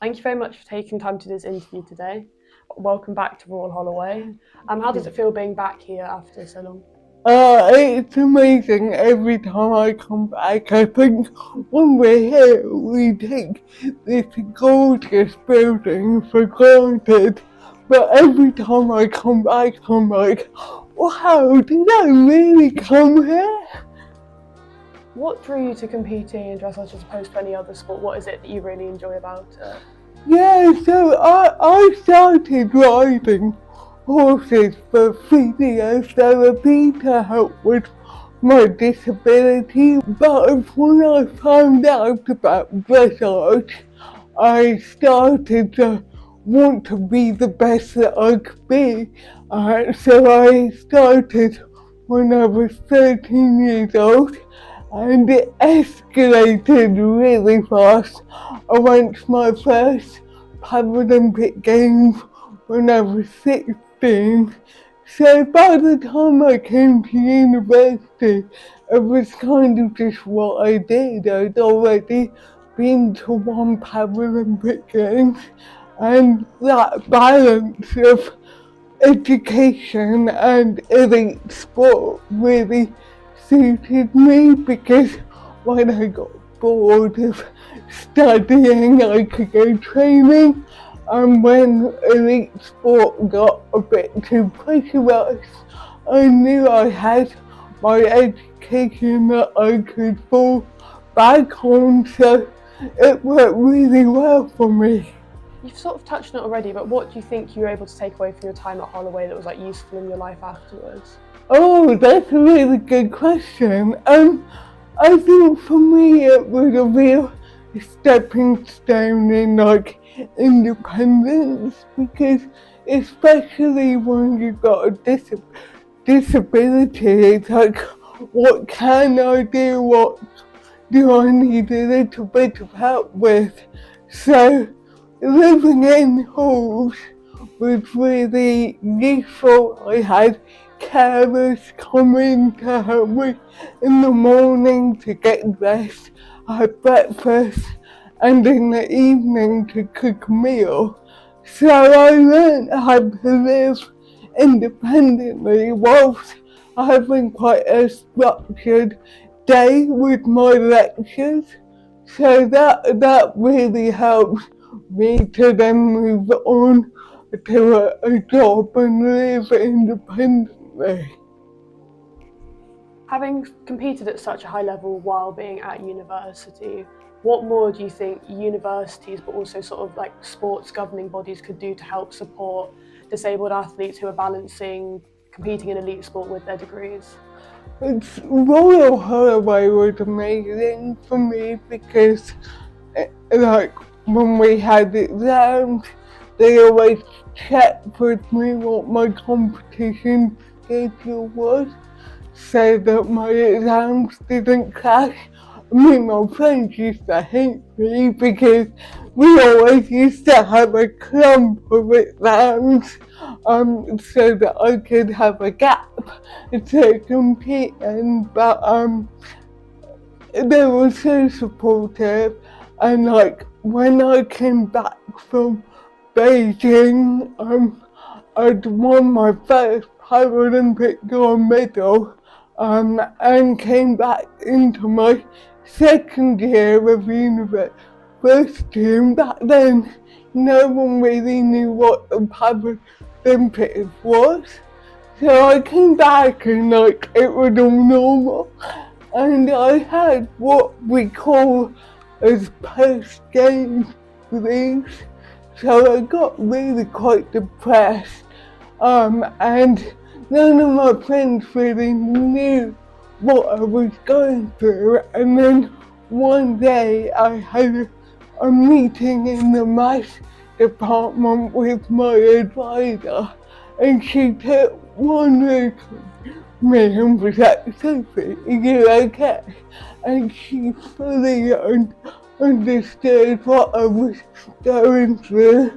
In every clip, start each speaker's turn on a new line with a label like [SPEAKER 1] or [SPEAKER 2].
[SPEAKER 1] Thank you very much for taking time to do this interview today. Welcome back to Royal Holloway. How does it feel being back here after so long?
[SPEAKER 2] It's amazing every time I come back. I think when we're here, we take this gorgeous building for granted. But every time I come back, I'm like, wow, did I really come here?
[SPEAKER 1] What drew you to competing in dressage as opposed to any other sport? What is it that you really enjoy about it?
[SPEAKER 2] Yeah, so I started riding horses for physiotherapy to help with my disability, but when I found out about dressage, I started to want to be the best that I could be. So I started when I was 13 years old, and it escalated really fast. I went to my first Paralympic Games when I was 16. So by the time I came to university, it was kind of just what I did. I'd already been to one Paralympic Games, and that balance of education and elite sport really suited me, because when I got bored of studying, I could go training, and when elite sport got a bit too pressurised, I knew I had my education that I could fall back on, so it worked really well for me.
[SPEAKER 1] You've sort of touched on it already, but what do you think you were able to take away from your time at Holloway that was useful in your life afterwards?
[SPEAKER 2] Oh, that's a really good question. I think for me it was a real stepping stone in independence, because especially when you've got a disability, it's like, what can I do? What do I need a little bit of help with? So living in halls was really useful. I had carers come in to help me in the morning to get dressed, I had breakfast, and in the evening to cook a meal. So I learned how to live independently whilst having quite a structured day with my lectures. So that really helped me to then move on to a job and live independently.
[SPEAKER 1] Having competed at such a high level while being at university, what more do you think universities, but also sort of sports governing bodies, could do to help support disabled athletes who are balancing competing in elite sport with their degrees?
[SPEAKER 2] Royal Holloway was amazing for me, because when we had exams, they always checked with me what my competition schedule was, so that my exams didn't clash. I mean, my friends used to hate me because we always used to have a clump of exams, so that I could have a gap to compete in. But they were so supportive, and when I came back from Beijing, I'd won my first Paralympic gold medal, and came back into my second year of university, and back then no one really knew what the Paralympics was. So I came back and it was all normal, and I had what we call as post-game blues. So I got really quite depressed, and none of my friends really knew what I was going through. And then one day I had a meeting in the maths department with my advisor, and she took one look at me and was like, "Sophie, are you okay?" And she fully understood what I was going through.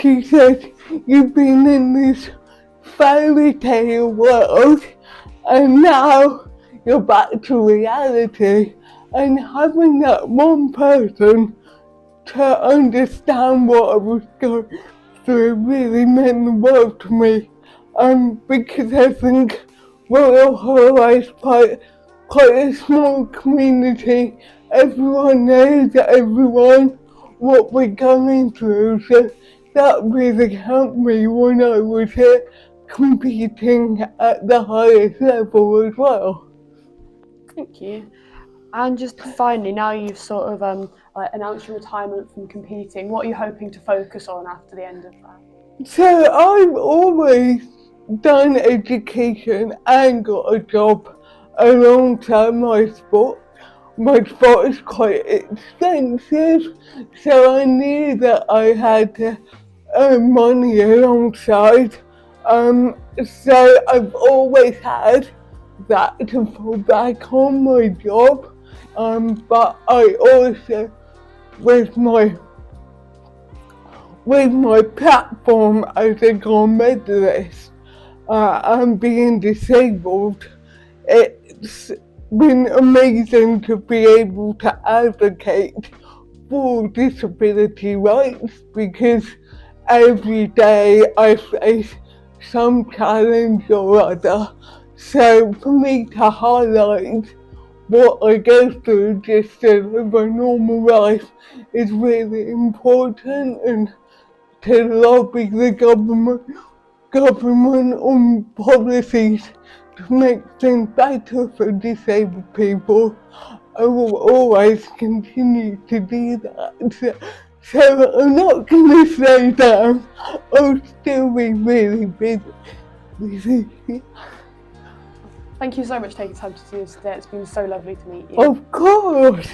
[SPEAKER 2] She said, "You've been in this fairy tale world, and now you're back to reality, and having that one person to understand what I was going through really meant the world to me. Because I think Royal Holloway is quite a small community. Everyone knows everyone, what we're going through, so that really helped me when I was competing at the highest level as well.
[SPEAKER 1] Thank you. And just finally, now you've sort of announced your retirement from competing, what are you hoping to focus on after the end of that?
[SPEAKER 2] So I've always done education and got a job alongside my sport. My sport is quite expensive, so I knew that I had to earn money alongside. So I've always had that to fall back on my job. But I also, with my platform as a gold medalist and being disabled, it's been amazing to be able to advocate for disability rights, because every day I face some challenge or other. So for me to highlight what I go through just to live a normal life is really important, and to lobby the government on policies to make things better for disabled people. I will always continue to do that. So I'm not going to slow down. I'll still be really busy.
[SPEAKER 1] Thank you so much for taking time to do this today. It's been so lovely to meet you.
[SPEAKER 2] Of course.